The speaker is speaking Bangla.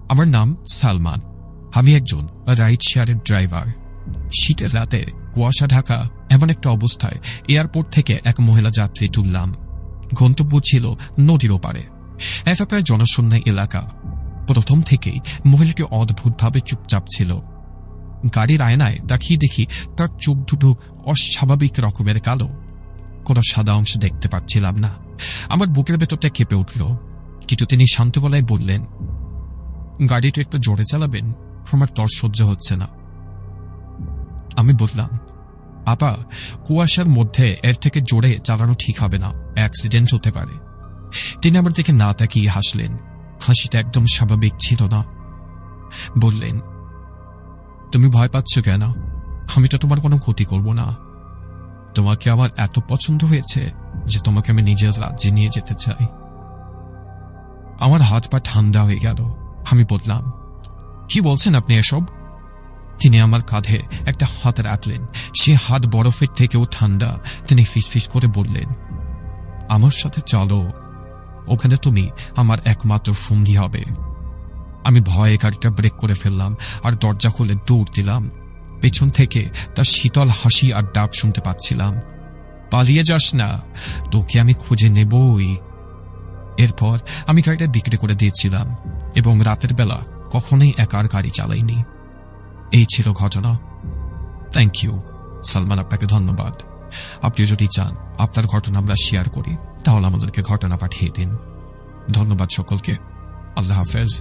আমার নাম সালমান। আমি একজন রাইড শেয়ারের ড্রাইভার। শীতের রাতে কুয়াশা ঢাকা এমন একটা অবস্থায় এয়ারপোর্ট থেকে এক মহিলা যাত্রী তুললাম। গন্তব্য ছিল নদীর ওপারে, একটা প্রায় জনশূন্য এলাকা। প্রথম থেকেই মহিলাটি অদ্ভুতভাবে চুপচাপ ছিল। গাড়ির আয়নায় তাকিয়ে দেখি তার চোখ দুটো অস্বাভাবিক রকমের কালো। কোনো সাদা অংশ দেখতে পাচ্ছিলাম না। আমার বুকের ভেতরটা কেঁপে উঠল, কিন্তু তিনি শান্ত গলায় বললেন, গাড়িটা একটু জোরে চালাবেন, আমার তর সহ্য হচ্ছে না। আমি বললাম, আপা, কুয়াশার মধ্যে এর থেকে জোরে চালানো ঠিক হবে না, অ্যাক্সিডেন্ট হতে পারে। তিনি আমার দিকে না তাকিয়ে হাসলেন। হাসিটা একদম স্বাভাবিক ছিল না। বললেন, তুমি ভয় পাচ্ছ কেন? আমি তো তোমার কোনো ক্ষতি করব না। তোমাকে আমার এত পছন্দ হয়েছে যে তোমাকে আমি নিজের রাজ্যে নিয়ে যেতে চাই। আমার হাত পা ঠান্ডা হয়ে গেল। আমি বললাম, কি বলছেন আপনি এসব? তিনি আমার কাঁধে একটা হাত রাখলেন। সে হাত বরফের থেকেও ঠান্ডা। তিনি ফিসফিস করে বললেন, আমার সাথে চলো, ওখানে তুমি আমার একমাত্র সঙ্গী হবে। আমি ভয়ে গাড়িটা ব্রেক করে ফেললাম আর দরজা খুলে দৌড় দিলাম। পেছন থেকে তার শীতল হাসি আর ডাক শুনতে পাচ্ছিলাম, পালিয়ে যাস না, তোকে আমি খুঁজে নেবই। এরপর আমি গাড়িটা বিক্রি করে দিয়েছিলাম এবং রাতের বেলা কখনোই একার গাড়ি চালাইনি। এই ছিল ঘটনা। থ্যাংক ইউ সালমান, আপনাকে ধন্যবাদ। আপনি যদি চান আপনার ঘটনা আমরা শেয়ার করি, তাহলে আমাদেরকে ঘটনা পাঠিয়ে দিন। ধন্যবাদ সকলকে। আল্লাহ হাফেজ।